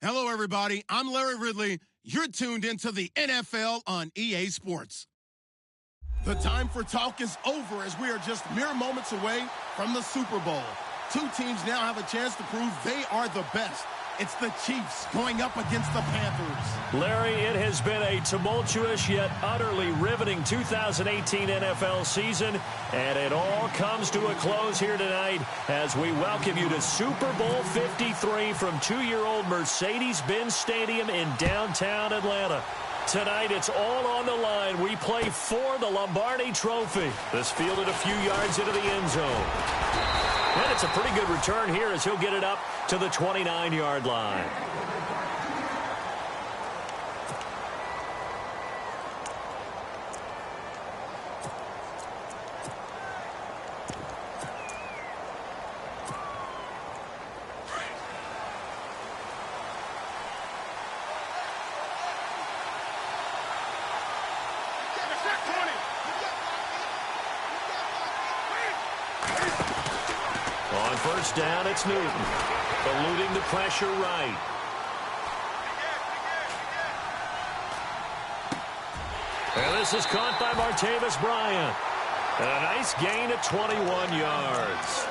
Hello, everybody. I'm Larry Ridley. You're tuned into the NFL on EA Sports. The time for talk is over as we are just mere moments away from the Super Bowl. Two teams now have a chance to prove they are the best. It's the Chiefs going up against the Panthers. Larry, it has been a tumultuous yet utterly riveting 2018 NFL season, and it all comes to a close here tonight as we welcome you to Super Bowl 53 from two-year-old Mercedes-Benz Stadium in downtown Atlanta. Tonight, it's all on the line. We play for the Lombardi Trophy. This fielded a few yards into the end zone. And it's a pretty good return here as he'll get it up to the 29-yard line. On first down, it's Newton, eluding the pressure right. And this is caught by Martavis Bryant. And a nice gain of 21 yards.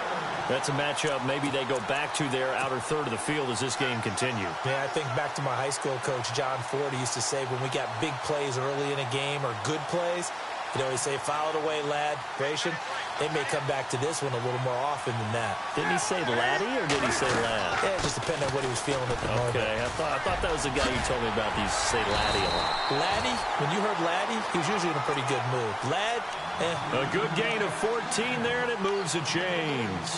That's a matchup maybe they go back to their outer third of the field as this game continues. Yeah, I think back to my high school coach, John Ford. He used to say when we got big plays early in a game or good plays, he'd always say, file it away, lad. Creation. They may come back to this one a little more often than that. Didn't he say laddie or did he say lad? Yeah, it just depended on what he was feeling at the moment. Okay, I thought that was the guy you told me about. He used to say laddie a lot. Laddie, when you heard laddie, he was usually in a pretty good mood. Lad, A good gain of 14 there, and it moves the chains.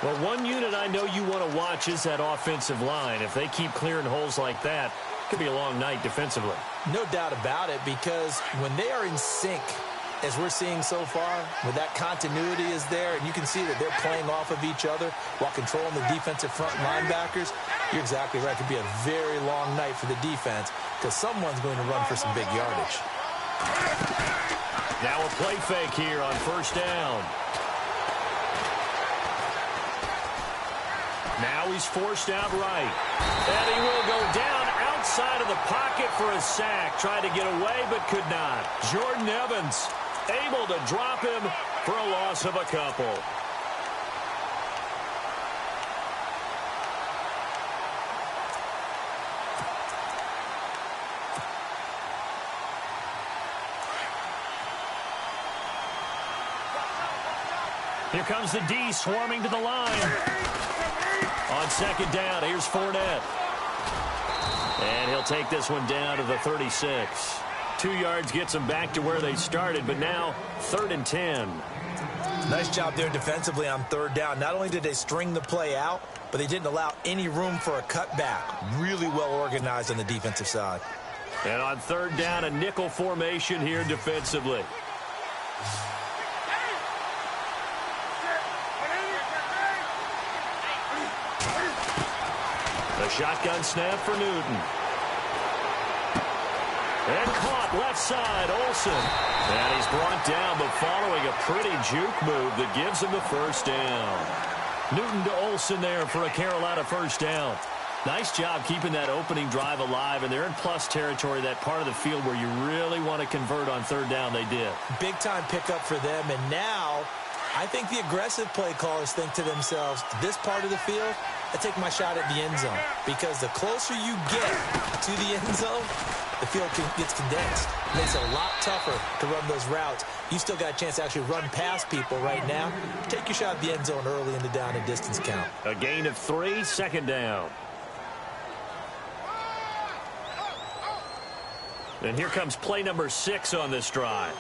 Well, one unit I know you want to watch is that offensive line. If they keep clearing holes like that, it could be a long night defensively. no doubt about it, because when they are in sync, as we're seeing so far, when that continuity is there, and you can see that they're playing off of each other while controlling the defensive front linebackers, you're exactly right. It could be a very long night for the defense because someone's going to run for some big yardage. Now a play fake here on first down. Now he's forced out right. And he will go down outside of the pocket for a sack. Tried to get away but could not. Jordan Evans able to drop him for a loss of a couple. Here comes the D swarming to the line. On second down, here's Fournette. And he'll take this one down to the 36. 2 yards gets them back to where they started, but now 3rd and 10. Nice job there defensively on third down. Not only did they string the play out, but they didn't allow any room for a cutback. Really well organized on the defensive side. And on third down, a nickel formation here defensively. The shotgun snap for Newton. And caught left side, Olsen. And he's brought down, but following a pretty juke move that gives him the first down. Newton to Olsen there for a Carolina first down. Nice job keeping that opening drive alive, and they're in plus territory, that part of the field where you really want to convert on third down. They did. Big-time pickup for them, and now I think the aggressive play callers think to themselves, this part of the field, I take my shot at the end zone, because the closer you get to the end zone, the field gets condensed. It makes it a lot tougher to run those routes. You still got a chance to actually run past people right now. Take your shot at the end zone early in the down and distance count. A gain of 3, second down. And here comes play number 6 on this drive.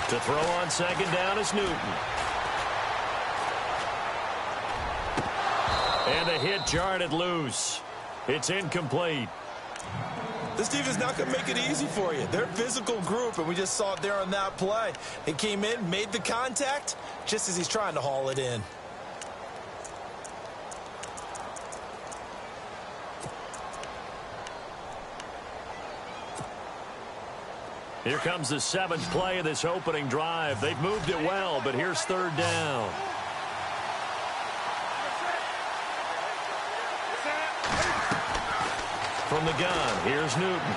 To throw on second down is Newton. And the hit jarred it loose. It's incomplete. This defense is not going to make it easy for you. They're a physical group, and we just saw it there on that play. They came in, made the contact, just as he's trying to haul it in. Here comes the 7th play of this opening drive. They've moved it well, but here's 3rd down. From the gun, here's Newton.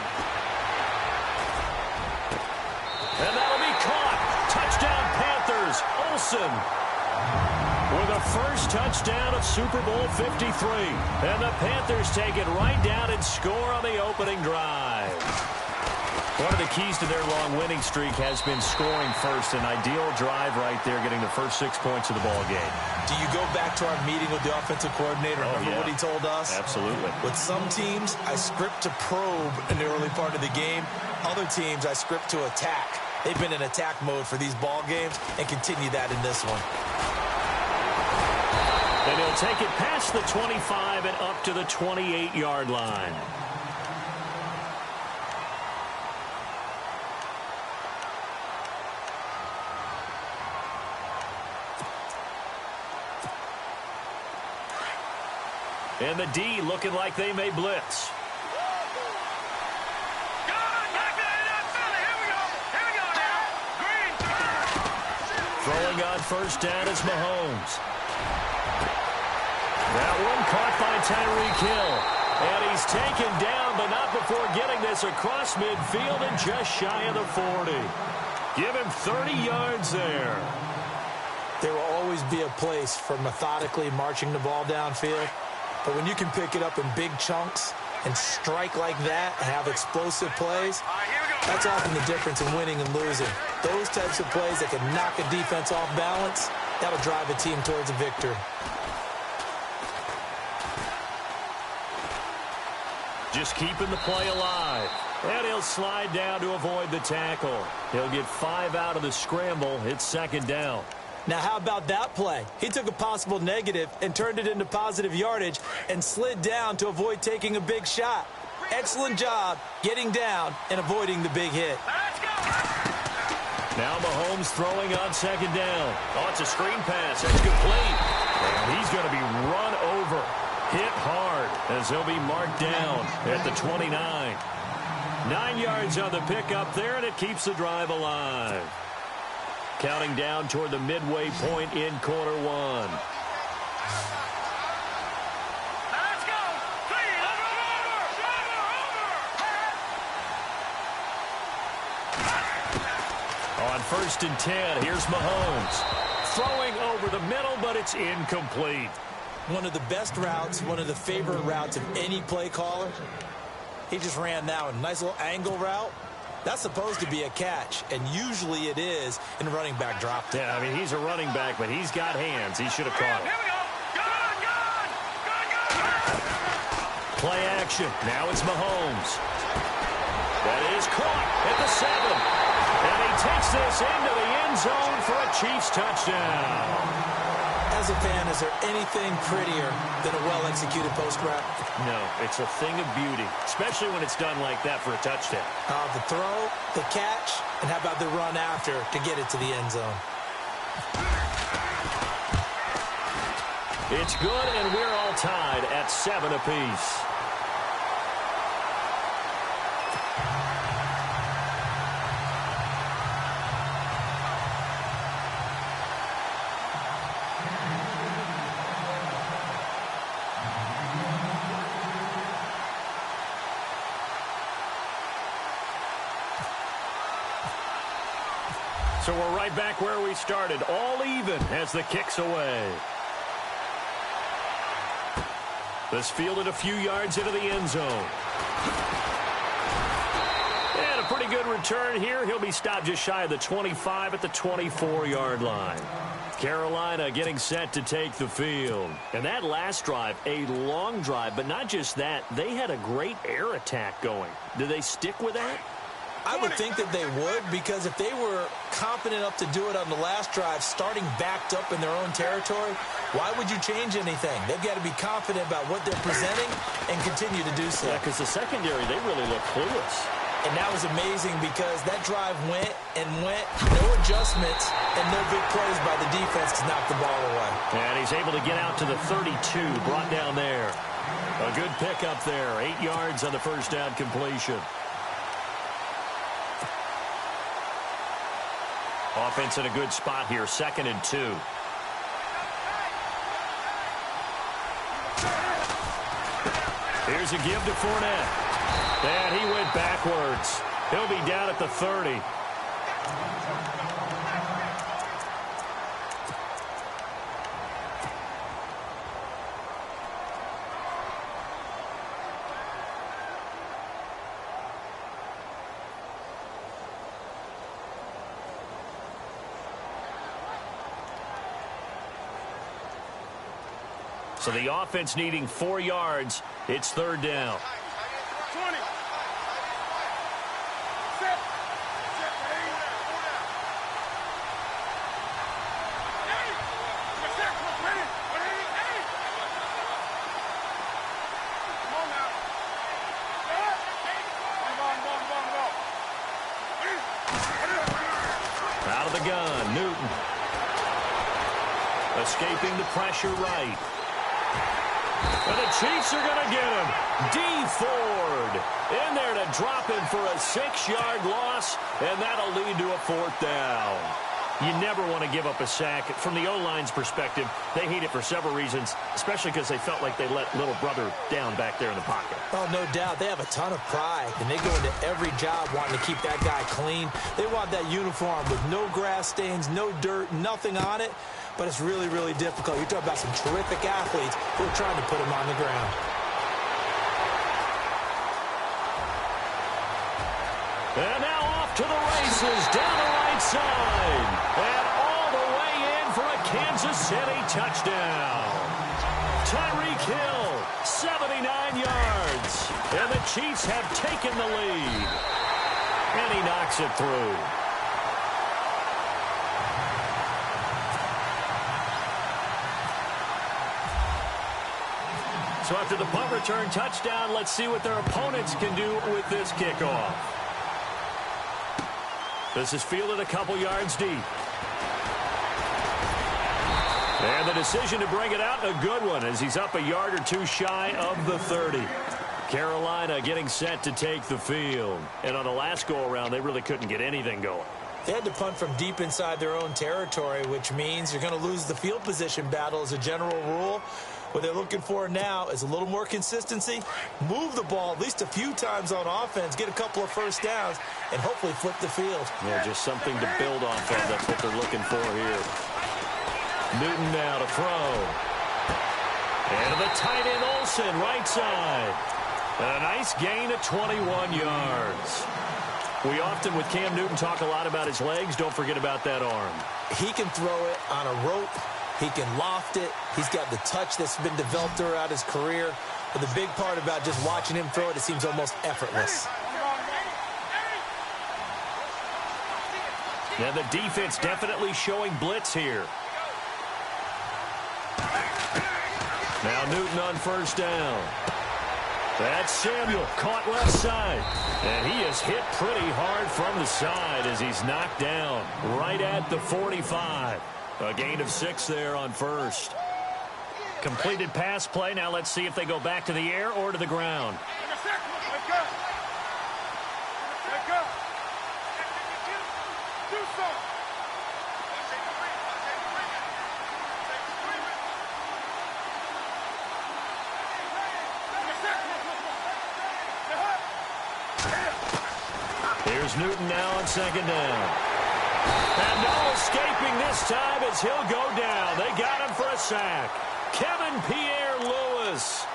And that'll be caught. Touchdown, Panthers. Olsen with a first touchdown of Super Bowl 53. And the Panthers take it right down and score on the opening drive. One of the keys to their long winning streak has been scoring first. An ideal drive right there, getting the first 6 points of the ball game. Do you go back to our meeting with the offensive coordinator? Remember what he told us? Absolutely. With some teams, I script to probe in the early part of the game. Other teams, I script to attack. They've been in attack mode for these ball games and continue that in this one. And he'll take it past the 25 and up to the 28-yard line. And the D looking like they may blitz. Throwing on first down is Mahomes. That one caught by Tyreek Hill. And he's taken down, but not before getting this across midfield and just shy of the 40. Give him 30 yards there. There will always be a place for methodically marching the ball downfield. But when you can pick it up in big chunks and strike like that and have explosive plays, that's often the difference in winning and losing. Those types of plays that can knock a defense off balance, that'll drive a team towards a victory. Just keeping the play alive. And he'll slide down to avoid the tackle. He'll get 5 out of the scramble. It's 2nd down. Now, how about that play? He took a possible negative and turned it into positive yardage and slid down to avoid taking a big shot. Excellent job getting down and avoiding the big hit. Now Mahomes throwing on 2nd down. Oh, it's a screen pass. It's complete. And he's going to be run over. Hit hard as he'll be marked down at the 29. 9 yards on the pickup there, and it keeps the drive alive. Counting down toward the midway point in quarter 1. Let's go. On 1st and 10, here's Mahomes. Throwing over the middle, but it's incomplete. One of the best routes, one of the favorite routes of any play caller. He just ran that one. Nice little angle route. That's supposed to be a catch, and usually it is in a running back drop. Yeah, I mean, he's a running back, but he's got hands. He should have caught it. Here we go. Play action. Now it's Mahomes. That is caught at the 7. And he takes this into the end zone for a Chiefs touchdown. As a fan, is there anything prettier than a well-executed post route? No, it's a thing of beauty, especially when it's done like that for a touchdown. The throw, the catch, and how about the run after to get it to the end zone? It's good, and we're all tied at 7 apiece. So we're right back where we started, all even as the kick's away. This fielded a few yards into the end zone. And a pretty good return here. He'll be stopped just shy of the 25 at the 24-yard line. Carolina getting set to take the field. And that last drive, a long drive, but not just that. They had a great air attack going. Do they stick with that? I would think that they would, because if they were confident enough to do it on the last drive, starting backed up in their own territory, why would you change anything? They've got to be confident about what they're presenting and continue to do so. Yeah, because the secondary, they really look clueless. And that was amazing because that drive went and went, no adjustments, and no big plays by the defense to knock the ball away. And he's able to get out to the 32, brought down there. A good pickup there, 8 yards on the first down completion. Offense in a good spot here, 2nd and 2. Here's a give to Fournette. And he went backwards. He'll be down at the 30. So the offense needing 4 yards. It's 3rd down. 20. Out of the gun, Newton. Escaping the pressure right. And the Chiefs are going to get him. Dee Ford in there to drop him for a 6-yard loss, and that'll lead to a 4th down. You never want to give up a sack. From the O-line's perspective, they hate it for several reasons, especially because they felt like they let little brother down back there in the pocket. Oh, no doubt. They have a ton of pride, and they go into every job wanting to keep that guy clean. They want that uniform with no grass stains, no dirt, nothing on it. But it's really, really difficult. You're talking about some terrific athletes who are trying to put him on the ground. And now off to the races down the right side. And all the way in for a Kansas City touchdown. Tyreek Hill, 79 yards. And the Chiefs have taken the lead. And he knocks it through. So after the punt return touchdown, let's see what their opponents can do with this kickoff. This is fielded a couple yards deep. And the decision to bring it out, a good one, as he's up a yard or two shy of the 30. Carolina getting set to take the field. And on the last go-around, they really couldn't get anything going. They had to punt from deep inside their own territory, which means you're going to lose the field position battle as a general rule. What they're looking for now is a little more consistency, move the ball at least a few times on offense, get a couple of first downs, and hopefully flip the field. Yeah, just something to build off of. That's what they're looking for here. Newton now to throw. And to the tight end, Olsen, right side. And a nice gain of 21 yards. We often, with Cam Newton, talk a lot about his legs. Don't forget about that arm. He can throw it on a rope. He can loft it. He's got the touch that's been developed throughout his career. But the big part about just watching him throw it, it seems almost effortless. Now the defense definitely showing blitz here. Now Newton on first down. That's Samuel, caught left side. And he is hit pretty hard from the side as he's knocked down right at the 45. A gain of 6 there on first. Completed pass play. Now let's see if they go back to the air or to the ground. Here's Newton now on second down. And no escaping this time as he'll go down. They got him for a sack. Kevin Pierre-Louis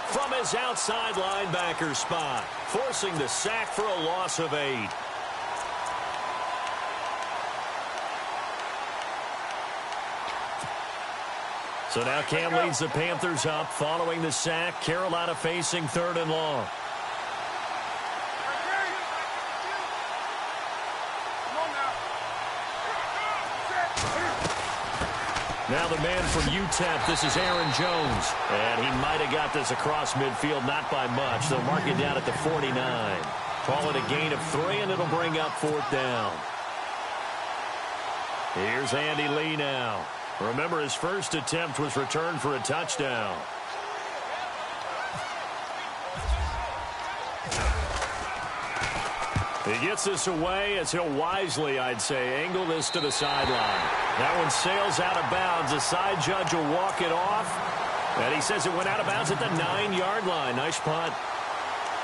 from his outside linebacker spot, forcing the sack for a loss of 8. So now Cam leads the Panthers up following the sack. Carolina facing 3rd and long. Now the man from UTEP, this is Aaron Jones. And he might have got this across midfield, not by much. They'll mark it down at the 49. Call it a gain of 3, and it'll bring up 4th down. Here's Andy Lee now. Remember, his first attempt was returned for a touchdown. He gets this away as he'll wisely, I'd say, angle this to the sideline. That one sails out of bounds. The side judge will walk it off. And he says it went out of bounds at the 9-yard line. Nice punt.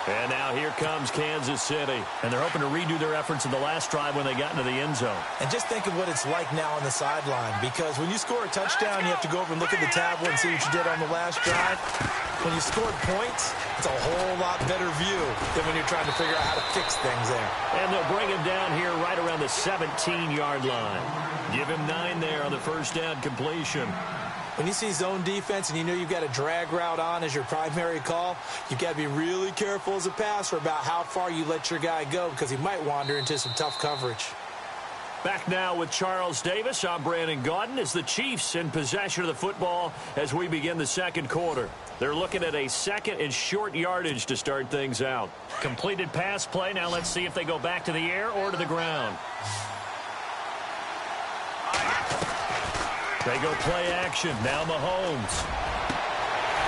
And now here comes Kansas City. And they're hoping to redo their efforts in the last drive when they got into the end zone. And just think of what it's like now on the sideline. Because when you score a touchdown, you have to go over and look at the tablet and see what you did on the last drive. When you scored points, it's a whole lot better view than when you're trying to figure out how to fix things there. And they'll bring him down here right around the 17-yard line. Give him 9 there on the first down completion. When you see zone defense and you know you've got a drag route on as your primary call, you've got to be really careful as a passer about how far you let your guy go because he might wander into some tough coverage. Back now with Charles Davis. I'm Brandon Gaudin as the Chiefs in possession of the football as we begin the second quarter. They're looking at a second and short yardage to start things out. Completed pass play. Now let's see if they go back to the air or to the ground. They go play action. Now Mahomes.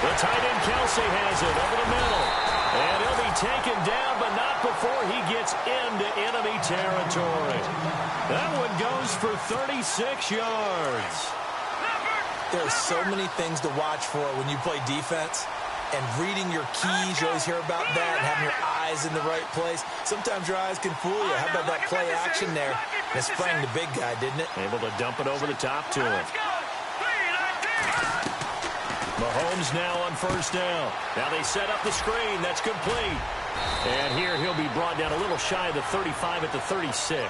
The tight end Kelsey has it over the middle. And he'll be taken down, but not before he gets into enemy territory. That one goes for 36 yards. There are so many things to watch for when you play defense. And reading your keys, you always hear about that, and having your eyes in the right place. Sometimes your eyes can fool you. How about that play action there? It sprang the big guy, didn't it? Able to dump it over the top to him. Mahomes now on first down. Now they set up the screen. That's complete. And here he'll be brought down a little shy of the 35 at the 36.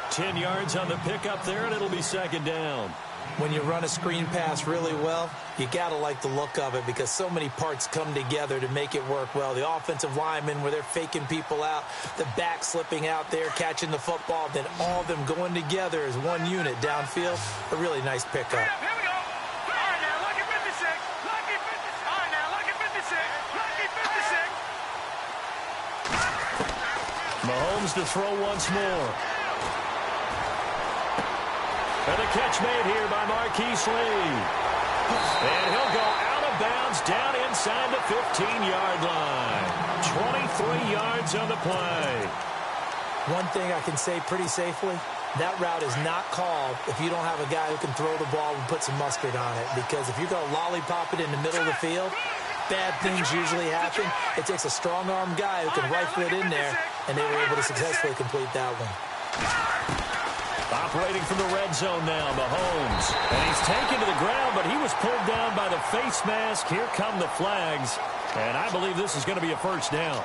10 yards on the pickup there, and it'll be second down. When you run a screen pass really well, you got to like the look of it because so many parts come together to make it work well. The offensive linemen where they're faking people out, the back slipping out there, catching the football, then all of them going together as one unit downfield. A really nice pickup. Here we go. All right, now, lucky 56. Lucky 56. All right, now, lucky 56. Lucky 56. Mahomes to throw once more. And the catch made here by Marquise Lee. And he'll go out of bounds down inside the 15-yard line. 23 yards on the play. One thing I can say pretty safely, that route is not called if you don't have a guy who can throw the ball and put some mustard on it. Because if you're going to lollipop it in the middle of the field, bad things usually happen. It takes a strong-arm guy who can rifle it in there, and they were able to successfully complete that one. Operating from the red zone now, Mahomes. And he's taken to the ground, but he was pulled down by the face mask. Here come the flags. And I believe this is going to be a first down.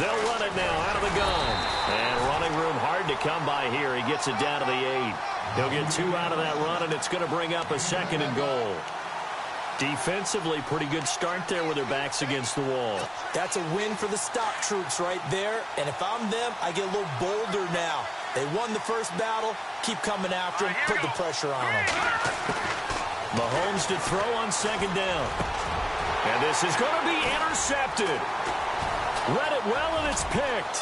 They'll run it now out of the gun. And running room hard to come by here. He gets it down to the 8. He'll get 2 out of that run, and it's going to bring up a second and goal. Defensively, pretty good start there with their backs against the wall. That's a win for the stop troops right there. And if I'm them, I get a little bolder now. They won the first battle. Keep coming after them. Put the pressure on them. Mahomes to throw on second down. And this is going to be intercepted. Read it well, and it's picked.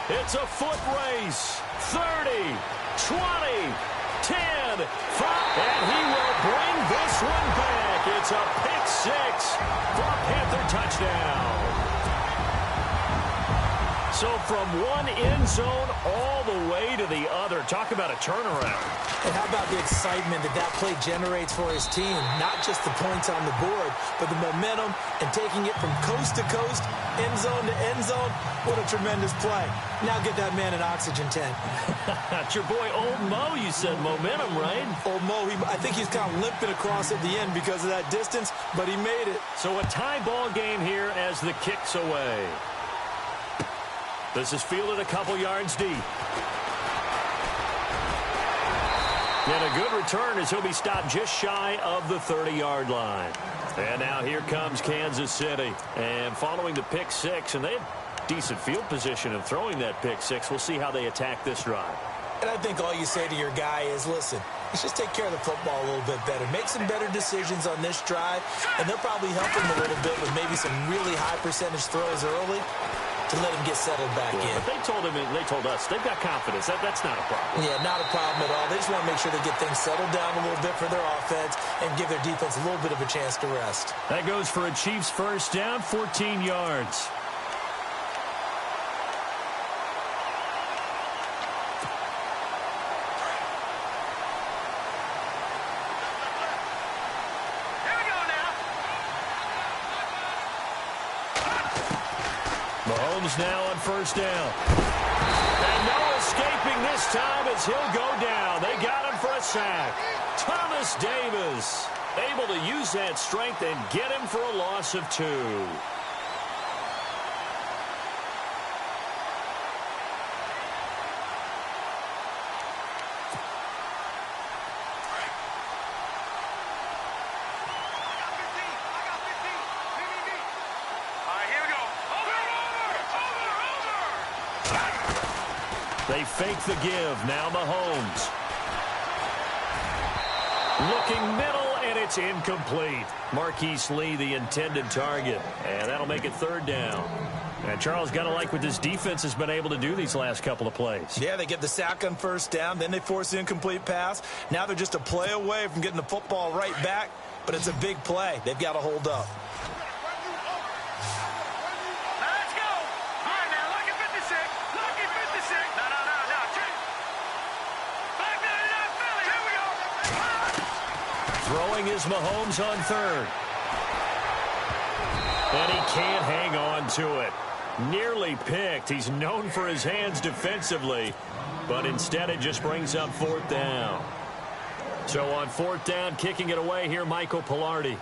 It's a foot race. 30, 20, 10, 5. And he will bring this one back. It's a pick 6 for a Panther touchdown. So from one end zone all the way to the other. Talk about a turnaround. And how about the excitement that that play generates for his team? Not just the points on the board, but the momentum and taking it from coast to coast, end zone to end zone. What a tremendous play. Now get that man an oxygen tent. That's your boy Old Mo, you said. Momentum, right? Old Mo, I think he's kind of limping across at the end because of that distance, but he made it. So a tie ball game here as the kick's away. This is fielded a couple yards deep. And a good return as he'll be stopped just shy of the 30-yard line. And now here comes Kansas City. And following the pick 6, and they have decent field position in throwing that pick 6. We'll see how they attack this drive. And I think all you say to your guy is, listen, let's just take care of the football a little bit better. Make some better decisions on this drive, and they'll probably help him a little bit with maybe some really high percentage throws early to let him get settled back in. But they told him, and they told us, they've got confidence. That's not a problem. Yeah, not a problem at all. They just want to make sure they get things settled down a little bit for their offense and give their defense a little bit of a chance to rest. That goes for a Chiefs first down, 14 yards. Mahomes now on first down. And no escaping this time as he'll go down. They got him for a sack. Thomas Davis able to use that strength and get him for a loss of 2. They fake the give. Now Mahomes. Looking middle, and it's incomplete. Marquise Lee, the intended target. And that'll make it third down. And Charles, got to like what this defense has been able to do these last couple of plays. Yeah, they get the sack on first down. Then they force the incomplete pass. Now they're just a play away from getting the football right back. But it's a big play. They've got to hold up. Throwing is Mahomes on third. And he can't hang on to it. Nearly picked. He's known for his hands defensively, but instead it just brings up fourth down. So on fourth down, kicking it away here, Michael Palardy.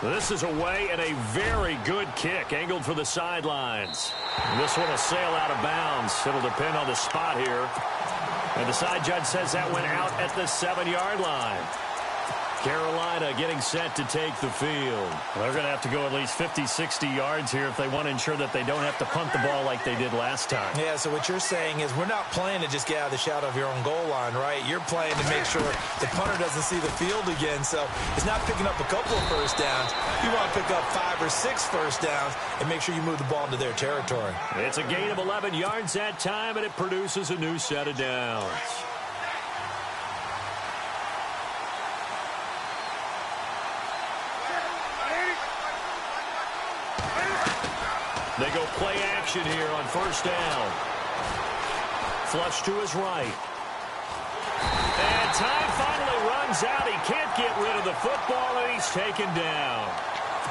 This is away and a very good kick, angled for the sidelines. This one will sail out of bounds. It'll depend on the spot here. And the side judge says that went out at the 7-yard line. Carolina getting set to take the field. They're going to have to go at least 50, 60 yards here if they want to ensure that they don't have to punt the ball like they did last time. Yeah, so what you're saying is we're not playing to just get out of the shadow of your own goal line, right? You're playing to make sure the punter doesn't see the field again. So it's not picking up a couple of first downs. You want to pick up 5 or 6 first downs and make sure you move the ball into their territory. It's a gain of 11 yards that time, and it produces a new set of downs. They go play action here on first down. Flush to his right. And time finally runs out. He can't get rid of the football, and he's taken down.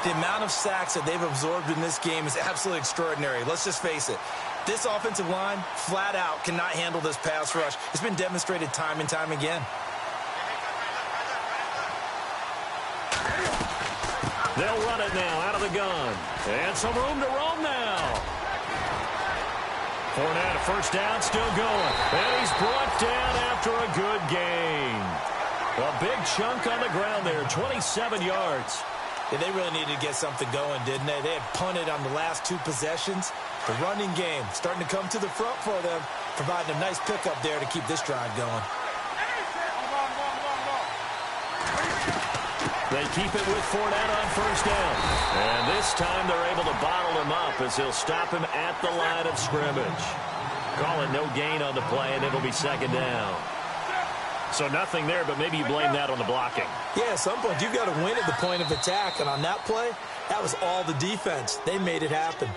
The amount of sacks that they've absorbed in this game is absolutely extraordinary. Let's just face it. This offensive line, flat out, cannot handle this pass rush. It's been demonstrated time and time again. They'll run it now out of the gun. And some room to roam now. Fournette, first down, still going. And he's brought down after a good gain. A big chunk on the ground there, 27 yards. Yeah, they really needed to get something going, didn't they? They had punted on the last 2 possessions. The running game starting to come to the front for them, providing a nice pickup there to keep this drive going. They keep it with Fournette on first down. And this time they're able to bottle him up as he'll stop him at the line of scrimmage. Call it no gain on the play, and it'll be second down. So nothing there, but maybe you blame that on the blocking. Yeah, at some point you've got to win at the point of attack. And on that play, that was all the defense. They made it happen.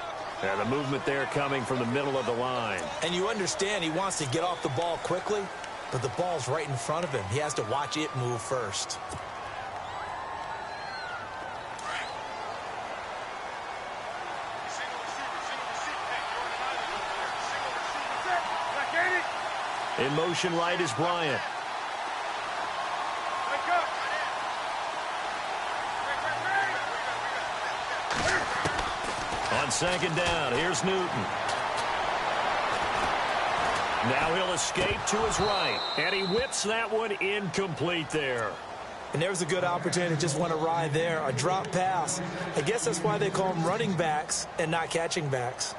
And the movement there coming from the middle of the line. And you understand he wants to get off the ball quickly, but the ball's right in front of him. He has to watch it move first. In motion right is Bryant. On second down, here's Newton. Now he'll escape to his right. And he whips that one incomplete there. And there was a good opportunity to just want to ride there. A drop pass. I guess that's why they call them running backs and not catching backs.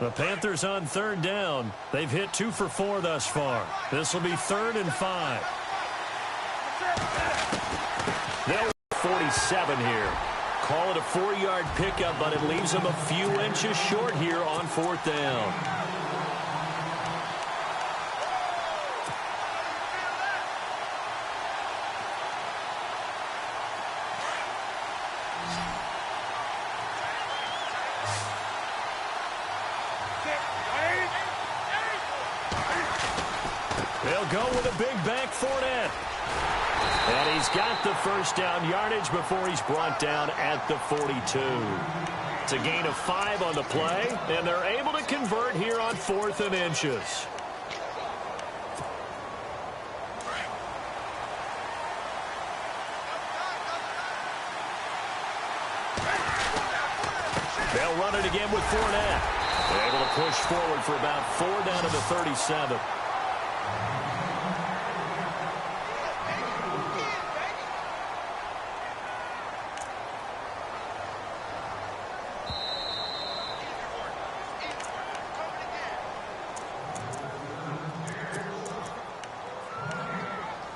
The Panthers on third down. They've hit 2 for 4 thus far. This will be 3rd and 5. They'll 47 here. Call it a 4-yard pickup, but it leaves them a few inches short here on 4th down. They'll go with a big back Fournette. And he's got the first down yardage before he's brought down at the 42. It's a gain of 5 on the play, and they're able to convert here on 4th and inches. They'll run it again with Fournette. They're able to push forward for about 4 down to the 37.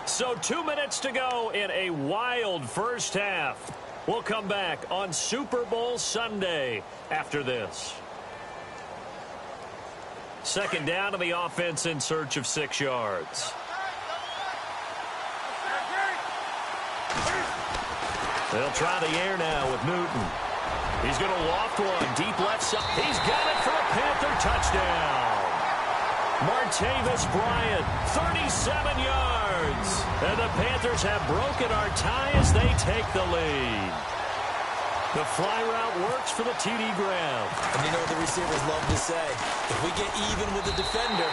So 2 minutes to go in a wild first half. We'll come back on Super Bowl Sunday after this. Second down to the offense in search of 6 yards. They'll try the air now with Newton. He's going to loft one deep left side. He's got it for a Panther touchdown. Martavis Bryant, 37 yards. And the Panthers have broken our tie as they take the lead. The fly route works for the TD Graham. And you know what the receivers love to say? If we get even with the defender,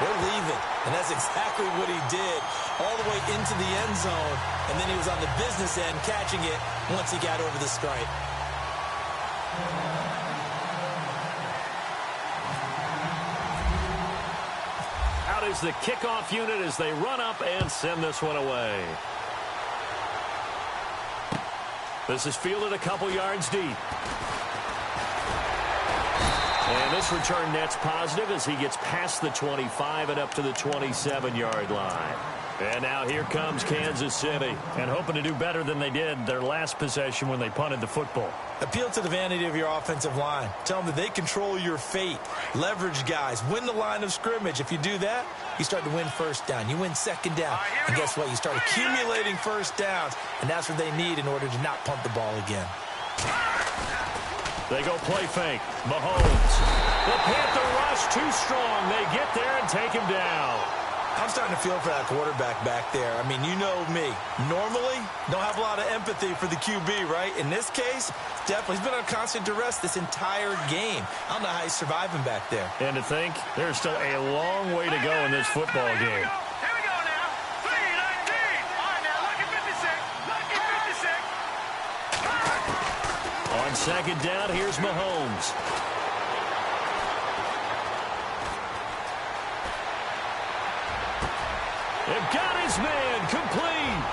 we're leaving. And that's exactly what he did. All the way into the end zone. And then he was on the business end catching it once he got over the stripe. Out is the kickoff unit as they run up and send this one away. This is fielded a couple yards deep. And this return net's positive as he gets past the 25 and up to the 27-yard line. And now here comes Kansas City, and hoping to do better than they did their last possession when they punted the football. Appeal to the vanity of your offensive line. Tell them that they control your fate. Leverage guys. Win the line of scrimmage. If you do that, you start to win first down. You win second down. And guess what? You start accumulating first downs. And that's what they need in order to not punt the ball again. They go play fake. Mahomes. The Panther rush too strong. They get there and take him down. I'm starting to feel for that quarterback back there. I mean, you know me. Normally, don't have a lot of empathy for the QB, right? In this case, definitely. He's been on constant duress this entire game. I don't know how he's surviving back there. And to think, there's still a long way to go in this football game. Here we go now. 3-19. All right, now, look at 56. Look at 56. On second down, here's Mahomes. They've got his man complete.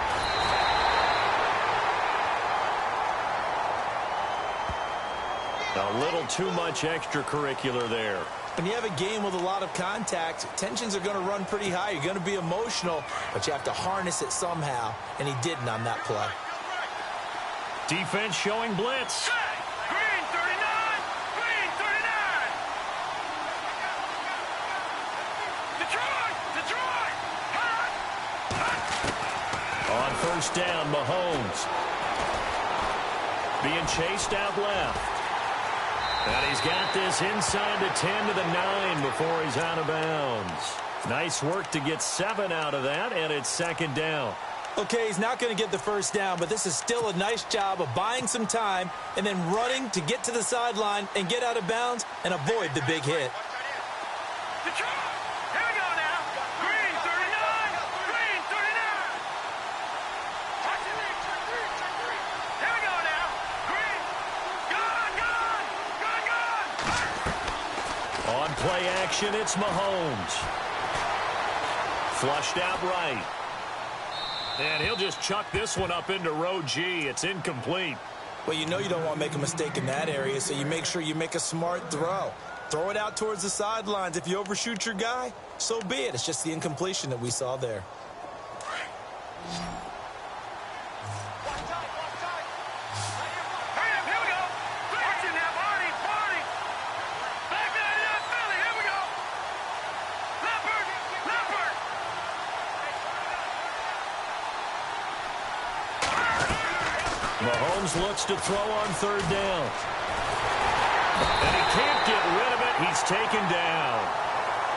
A little too much extracurricular there. When you have a game with a lot of contact, tensions are going to run pretty high. You're going to be emotional, but you have to harness it somehow, and he didn't on that play. Defense showing blitz. Green 39. Green 39. Detroit. Detroit. On first down, Mahomes. Being chased out left. And he's got this inside the 10 to the 9 before he's out of bounds. Nice work to get 7 out of that, and it's second down. Okay, he's not going to get the first down, but this is still a nice job of buying some time and then running to get to the sideline and get out of bounds and avoid the big hit. Detroit. Here we go now. Green 39. Green 39. Here we go now. Green. play action. It's Mahomes. Flushed out right. And he'll just chuck this one up into row G. It's incomplete. Well, you know you don't want to make a mistake in that area, so you make sure you make a smart throw. Throw it out towards the sidelines. If you overshoot your guy, so be it. It's just the incompletion that we saw there. Mahomes looks to throw on third down. And he can't get rid of it. He's taken down.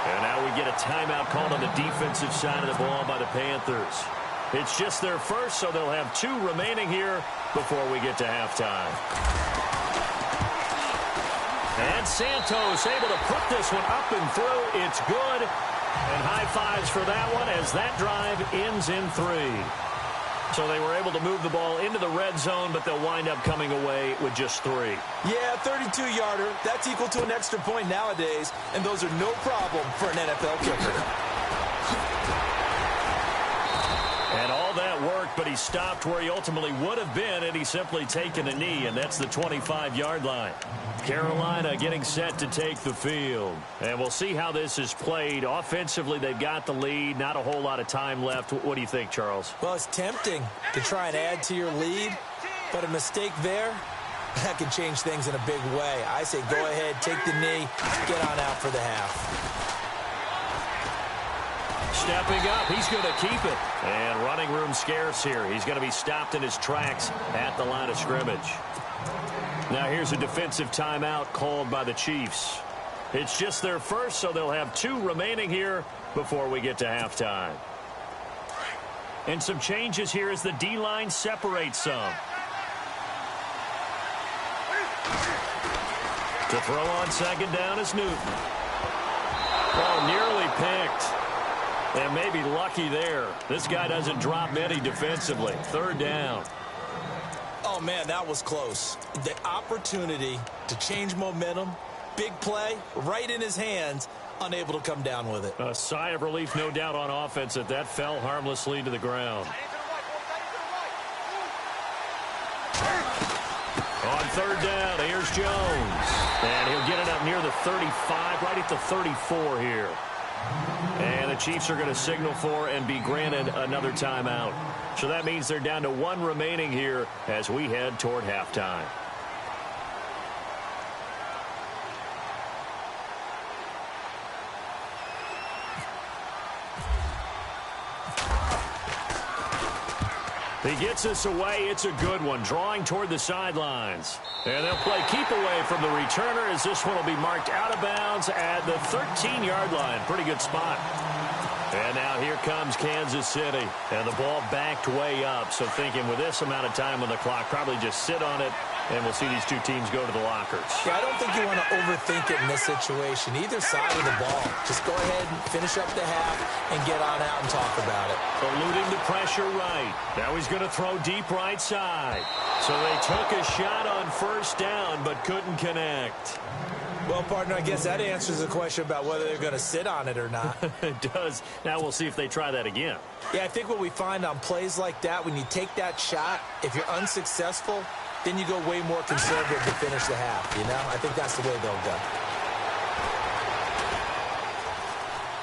And now we get a timeout called on the defensive side of the ball by the Panthers. It's just their first, so they'll have 2 remaining here before we get to halftime. And Santos able to put this one up and through. It's good. And high fives for that one as that drive ends in 3. So they were able to move the ball into the red zone, but they'll wind up coming away with just 3. Yeah, 32-yarder. That's equal to an extra point nowadays, and those are no problem for an NFL kicker. And all that worked, but he stopped where he ultimately would have been had he simply taken a knee, and that's the 25-yard line. Carolina getting set to take the field. And we'll see how this is played. Offensively, they've got the lead. Not a whole lot of time left. What do you think, Charles? Well, it's tempting to try and add to your lead, but a mistake there, that can change things in a big way. I say go ahead, take the knee, get on out for the half. Stepping up, he's going to keep it. And running room scarce here. He's going to be stopped in his tracks at the line of scrimmage. Now here's a defensive timeout called by the Chiefs. It's just their first, so they'll have 2 remaining here before we get to halftime. And some changes here as the D-line separates some. To throw on second down is Newton. Oh, nearly picked. And maybe lucky there. This guy doesn't drop many defensively. Third down. Oh, man, that was close. The opportunity to change momentum, big play, right in his hands, unable to come down with it. A sigh of relief, no doubt, on offense that fell harmlessly to the ground. On third down, here's Jones. And he'll get it up near the 35, right at the 34 here. And the Chiefs are going to signal for and be granted another timeout. So that means they're down to 1 remaining here as we head toward halftime. He gets us away. It's a good one. Drawing toward the sidelines. And they'll play keep away from the returner as this one will be marked out of bounds at the 13-yard line. Pretty good spot. And now here comes Kansas City. And the ball backed way up. So thinking with this amount of time on the clock, probably just sit on it. And we'll see these 2 teams go to the lockers. Yeah, I don't think you want to overthink it in this situation. Either side of the ball. Just go ahead and finish up the half and get on out and talk about it. Eluding the pressure right. Now he's going to throw deep right side. So they took a shot on first down but couldn't connect. Well, partner, I guess that answers the question about whether they're going to sit on it or not. It does. Now we'll see if they try that again. Yeah, I think what we find on plays like that, when you take that shot, if you're unsuccessful, then you go way more conservative to finish the half, you know? I think that's the way they'll go.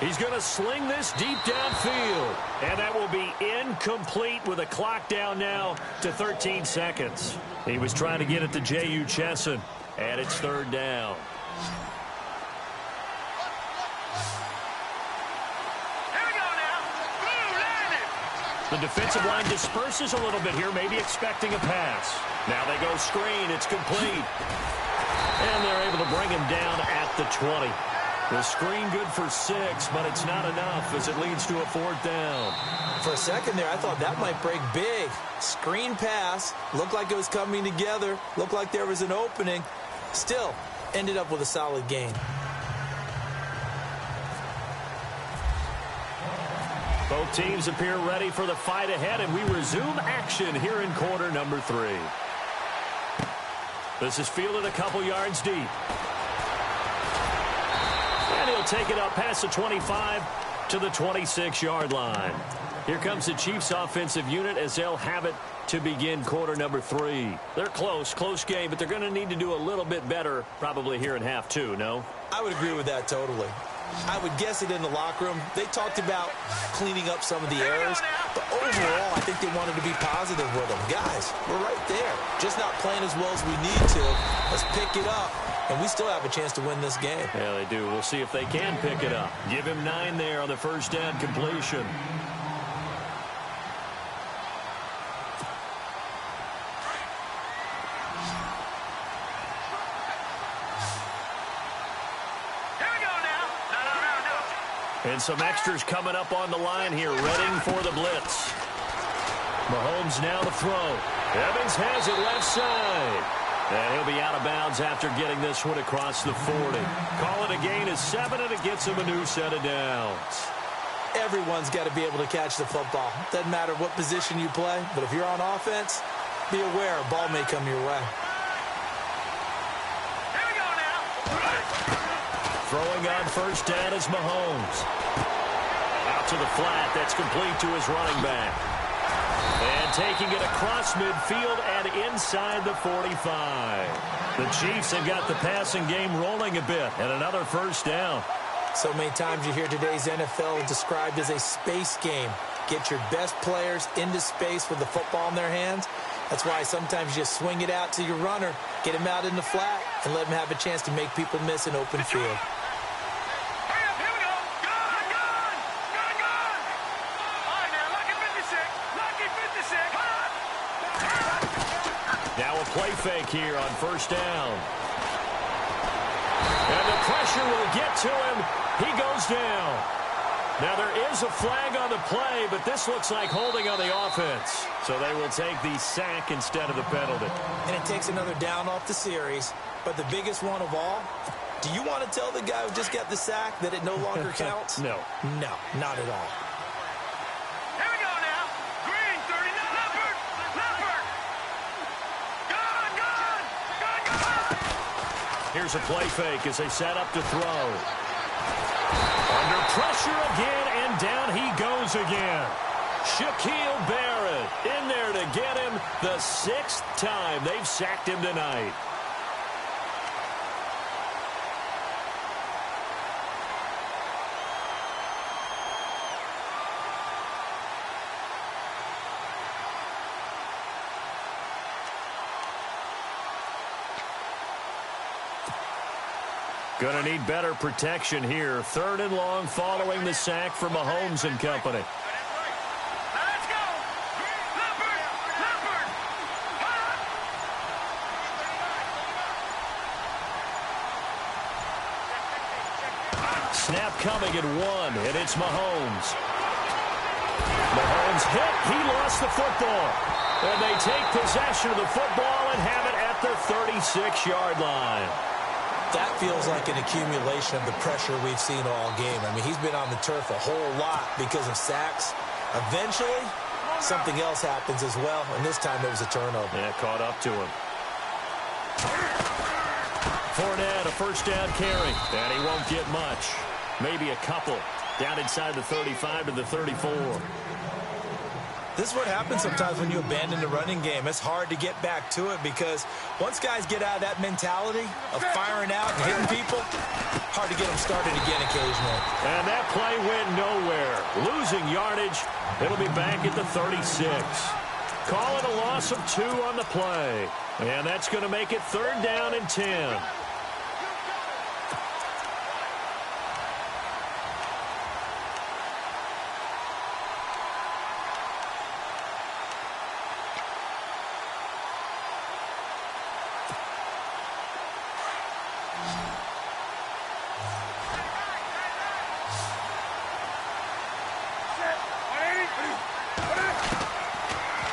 He's going to sling this deep downfield. And that will be incomplete with a clock down now to 13 seconds. He was trying to get it to J.U. Chesson. And it's third down. The defensive line disperses a little bit here, maybe expecting a pass. Now they go screen. It's complete. And they're able to bring him down at the 20. The screen good for 6, but it's not enough as it leads to a 4th down. For a second there, I thought that might break big. Screen pass. Looked like it was coming together. Looked like there was an opening. Still, ended up with a solid gain. Both teams appear ready for the fight ahead, and we resume action here in quarter number 3. This is fielded a couple yards deep. They'll take it up past the 25 to the 26-yard line. Here comes the Chiefs offensive unit as they'll have it to begin quarter number 3. They're close game, but they're going to need to do a little bit better probably here in half 2, no? I would agree with that totally. I would guess it in the locker room. They talked about cleaning up some of the errors, but overall, I think they wanted to be positive with them. Guys, we're right there. Just not playing as well as we need to. Let's pick it up, and we still have a chance to win this game. Yeah, they do. We'll see if they can pick it up. Give him 9 there on the first down completion. And some extras coming up on the line here, readying for the blitz. Mahomes now to throw. Evans has it left side. And he'll be out of bounds after getting this one across the 40. Call it a gain of 7, and it gets him a new set of downs. Everyone's got to be able to catch the football. Doesn't matter what position you play, but if you're on offense, be aware a ball may come your way. Throwing on first down is Mahomes. Out to the flat. That's complete to his running back. And taking it across midfield and inside the 45. The Chiefs have got the passing game rolling a bit. And another first down. So many times you hear today's NFL described as a space game. Get your best players into space with the football in their hands. That's why sometimes you just swing it out to your runner, get him out in the flat, and let him have a chance to make people miss an open field. Now a play fake here on first down. And the pressure will get to him. He goes down. Now there is a flag on the play, but this looks like holding on the offense. So they will take the sack instead of the penalty. And it takes another down off the series. But the biggest one of all, do you want to tell the guy who just got the sack that it no longer counts? No. No, not at all. Here we go now. Green, 39. Leopard. Gone. Here's a play fake as they set up to throw. Under pressure again, and down he goes again. Shaquille Barrett in there to get him the 6th time they've sacked him tonight. Going to need better protection here. 3rd and long following the sack from Mahomes and company. Let's go. Leopard. Snap coming at 1, and it's Mahomes. Mahomes hit. He lost the football. And they take possession of the football and have it at the 36-yard line. That feels like an accumulation of the pressure we've seen all game. I mean, he's been on the turf a whole lot because of sacks. Eventually, something else happens as well, and this time it was a turnover. Yeah, caught up to him. Fournette, a first down carry, and he won't get much. Maybe a couple. Down inside the 35 to the 34. This is what happens sometimes when you abandon the running game. It's hard to get back to it because once guys get out of that mentality of firing out and hitting people, hard to get them started again occasionally. And that play went nowhere. Losing yardage. It'll be back at the 36. Call it a loss of 2 on the play. And that's going to make it 3rd down and 10.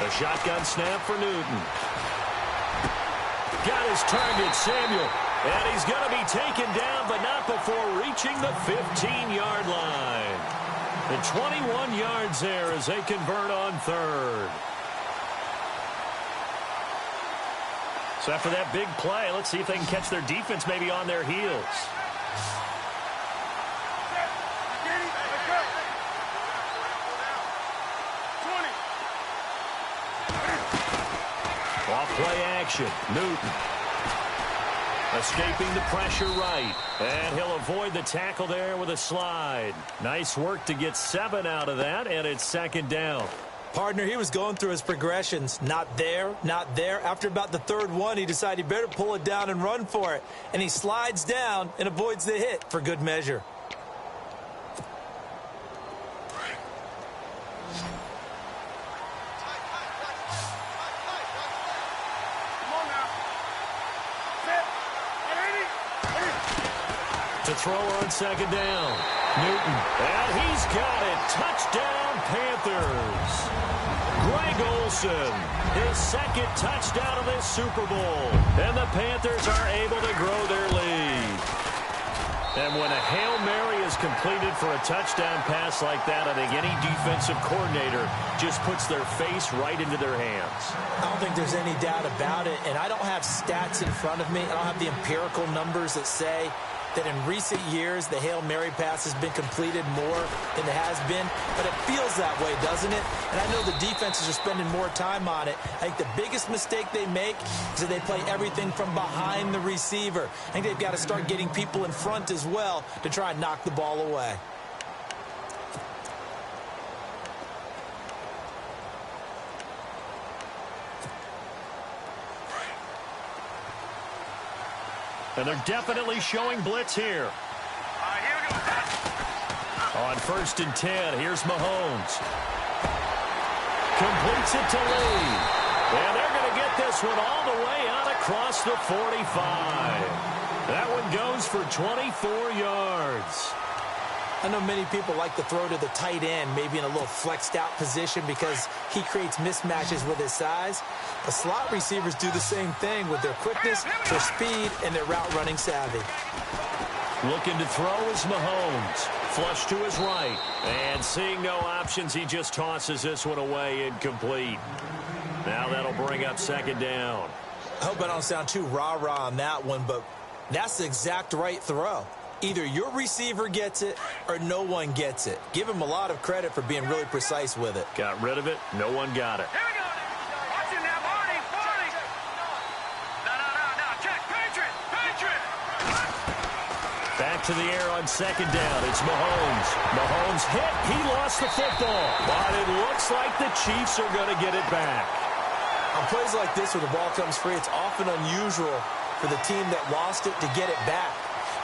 A shotgun snap for Newton. Got his target, Samuel. And he's going to be taken down, but not before reaching the 15-yard line. The 21 yards there as they convert on 3rd. So after that big play, let's see if they can catch their defense maybe on their heels. play action. Newton. Escaping the pressure right. And he'll avoid the tackle there with a slide. Nice work to get 7 out of that, and it's second down. Partner, he was going through his progressions. Not there, not there. After about the third one, he decided he better pull it down and run for it. And he slides down and avoids the hit for good measure. To throw on second down. Newton. And he's got it. Touchdown, Panthers. Greg Olsen, his second touchdown of this Super Bowl. And the Panthers are able to grow their lead. And when a Hail Mary is completed for a touchdown pass like that, I think any defensive coordinator just puts their face right into their hands. I don't think there's any doubt about it. And I don't have stats in front of me. I don't have the empirical numbers that say that in recent years the Hail Mary pass has been completed more than it has been, but it feels that way, doesn't it? And I know the defenses are spending more time on it. I think the biggest mistake they make is that they play everything from behind the receiver. I think they've got to start getting people in front as well to try and knock the ball away. And they're definitely showing blitz here. Here we go. On 1st and 10, here's Mahomes. Completes it to Lee. And they're going to get this one all the way out across the 45. That one goes for 24 yards. I know many people like to throw to the tight end, maybe in a little flexed out position because he creates mismatches with his size. The slot receivers do the same thing with their quickness, their speed, and their route running savvy. Looking to throw is Mahomes. Flush to his right. And seeing no options, he just tosses this one away incomplete. Now that'll bring up second down. I hope I don't sound too rah-rah on that one, but that's the exact right throw. Either your receiver gets it or no one gets it. Give him a lot of credit for being really precise with it. Got rid of it. No one got it. Here we go. Watch him now, Marty. No. Check. Patriot. Back to the air on second down. It's Mahomes. Mahomes hit. He lost the football. But it looks like the Chiefs are going to get it back. On plays like this where the ball comes free, it's often unusual for the team that lost it to get it back.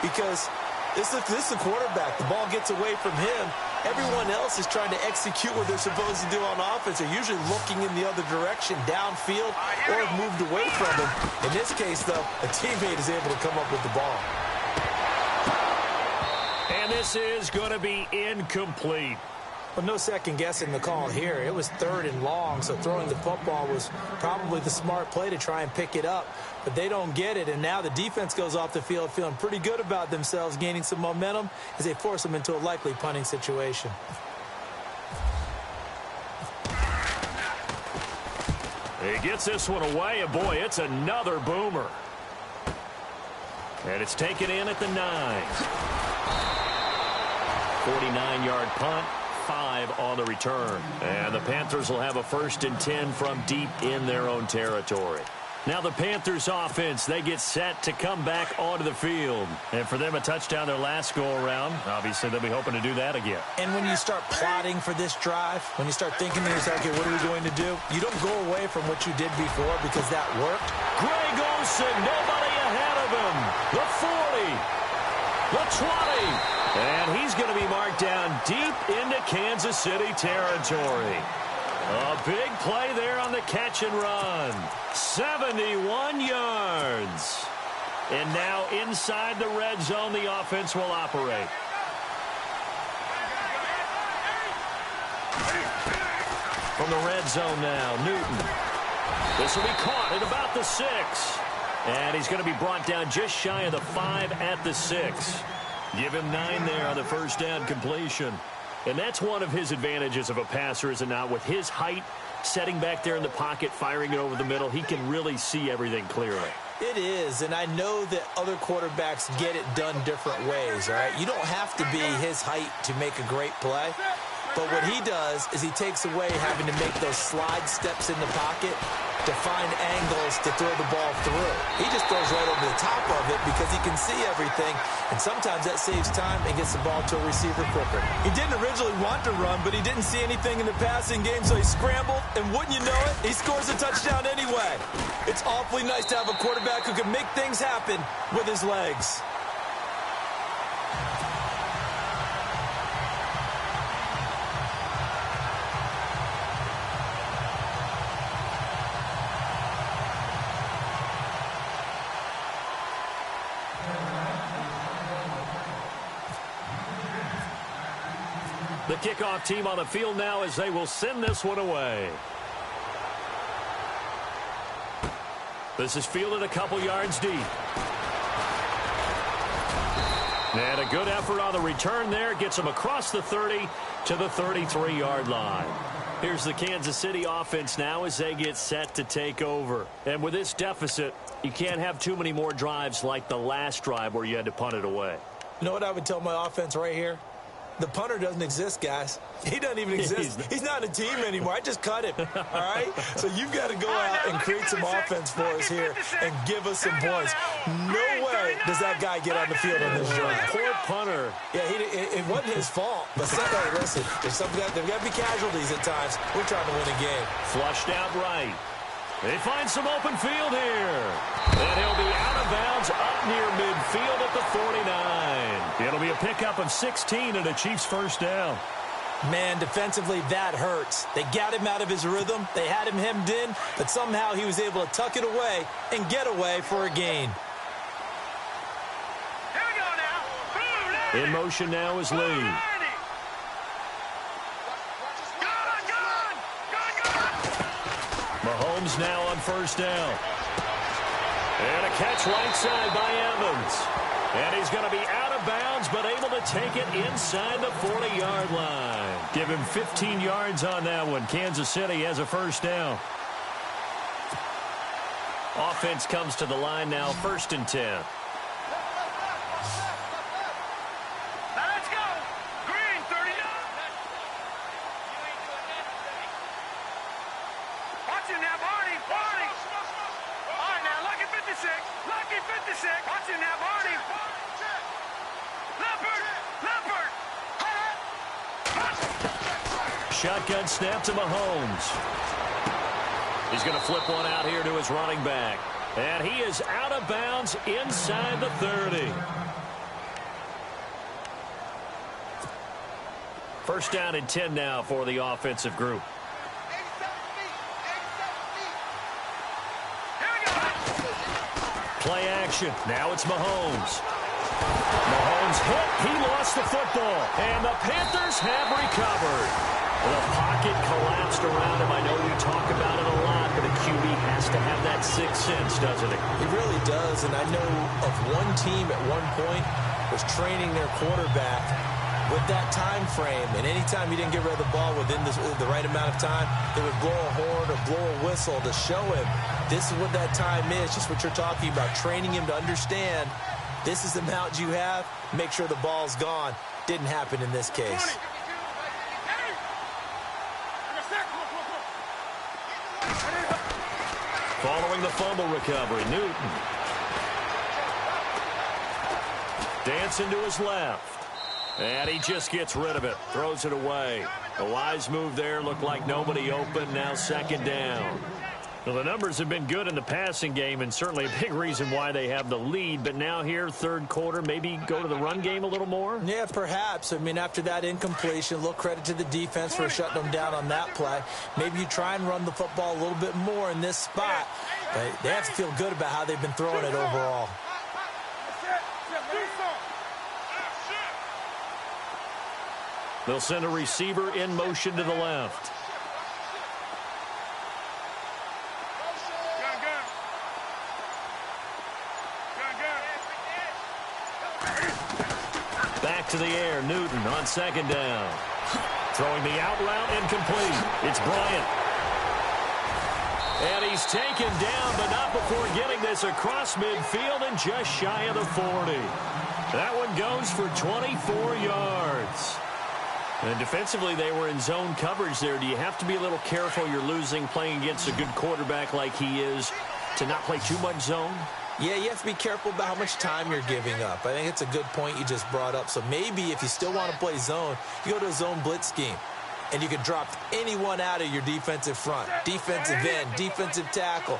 Because this is the quarterback. The ball gets away from him. Everyone else is trying to execute what they're supposed to do on offense. They're usually looking in the other direction, downfield, or have moved away from him. In this case, though, a teammate is able to come up with the ball. And this is going to be incomplete. Well, no second guessing the call here. It was 3rd and long, so throwing the football was probably the smart play to try and pick it up. But they don't get it, and now the defense goes off the field feeling pretty good about themselves, gaining some momentum as they force them into a likely punting situation. He gets this one away, and boy, it's another boomer. And it's taken in at the 9. 49-yard punt. 5 on the return. And the Panthers will have a 1st and 10 from deep in their own territory. Now the Panthers offense, they get set to come back onto the field. And for them, a touchdown their last go-around. Obviously, they'll be hoping to do that again. And when you start plotting for this drive, when you start thinking to yourself, okay, what are we going to do? You don't go away from what you did before because that worked. Greg Olsen, nobody ahead of him. The 40. The 20. And he's going to be marked down deep into Kansas City territory. A big play there on the catch and run. 71 yards. And now inside the red zone, the offense will operate. From the red zone now, Newton. This will be caught at about the 6. And he's going to be brought down just shy of the 5 at the 6. Give him 9 there on the first down completion. And that's one of his advantages of a passer, is it not? With his height, setting back there in the pocket, firing it over the middle, he can really see everything clearly. It is, and I know that other quarterbacks get it done different ways, all right? You don't have to be his height to make a great play. But what he does is he takes away having to make those slide steps in the pocket to find angles to throw the ball through. He just throws right over the top of it because he can see everything, and sometimes that saves time and gets the ball to a receiver quicker. He didn't originally want to run, but he didn't see anything in the passing game, so he scrambled, and wouldn't you know it, he scores a touchdown anyway. It's awfully nice to have a quarterback who can make things happen with his legs. The kickoff team on the field now as they will send this one away. This is fielded a couple yards deep. And a good effort on the return there. Gets him across the 30 to the 33-yard line. Here's the Kansas City offense now as they get set to take over. And with this deficit, you can't have too many more drives like the last drive where you had to punt it away. You know what I would tell my offense right here? The punter doesn't exist, guys. He doesn't even exist. He's not a team anymore. I just cut him, all right? So you've got to go out and create some offense for us here and give us some points. No way does that guy get on the field on this drive. Poor punter. Yeah, it wasn't his fault. But hey, listen, there's got to be casualties at times. We're trying to win a game. Flushed out right. They find some open field here. And he'll be out of bounds up near midfield at the 49. It'll be a pickup of 16 and a Chiefs first down. Man, defensively, that hurts. They got him out of his rhythm. They had him hemmed in, but somehow he was able to tuck it away and get away for a gain. Here we go now. In motion now is Lee. Mahomes now on first down. And a catch right side by Evans. And he's going to be out of bounds, but able to take it inside the 40-yard line. Give him 15 yards on that one. Kansas City has a first down. Offense comes to the line now, 1st and 10. Shotgun snap to Mahomes. He's going to flip one out here to his running back. And he is out of bounds inside the 30. First down and 10 now for the offensive group. Play action. Now it's Mahomes. Mahomes hit. He lost the football. And the Panthers have recovered. The pocket collapsed around him. I know we talk about it a lot, but a QB has to have that sixth sense, doesn't it? He really does, and I know of one team at one point was training their quarterback with that time frame, and anytime he didn't get rid of the ball within the right amount of time, they would blow a horn or blow a whistle to show him this is what that time is, just what you're talking about, training him to understand this is the amount you have, make sure the ball's gone. Didn't happen in this case. Following the fumble recovery, Newton. Dancing to his left. And he just gets rid of it. Throws it away. A wise move there. Looked like nobody open. Now 2nd down. Well, the numbers have been good in the passing game, and certainly a big reason why they have the lead. But now here, 3rd quarter, maybe go to the run game a little more? Yeah, perhaps. I mean, after that incompletion, a little credit to the defense for shutting them down on that play. Maybe you try and run the football a little bit more in this spot. But they have to feel good about how they've been throwing it overall. They'll send a receiver in motion to the left. Back to the air, Newton on 2nd down. Throwing the out route incomplete. It's Bryant. And he's taken down, but not before getting this across midfield and just shy of the 40. That one goes for 24 yards. And defensively, they were in zone coverage there. Do you have to be a little careful you're losing playing against a good quarterback like he is to not play too much zone? Yeah, you have to be careful about how much time you're giving up. I think it's a good point you just brought up. So maybe if you still want to play zone, you go to a zone blitz scheme. And you can drop anyone out of your defensive front. Defensive end, defensive tackle.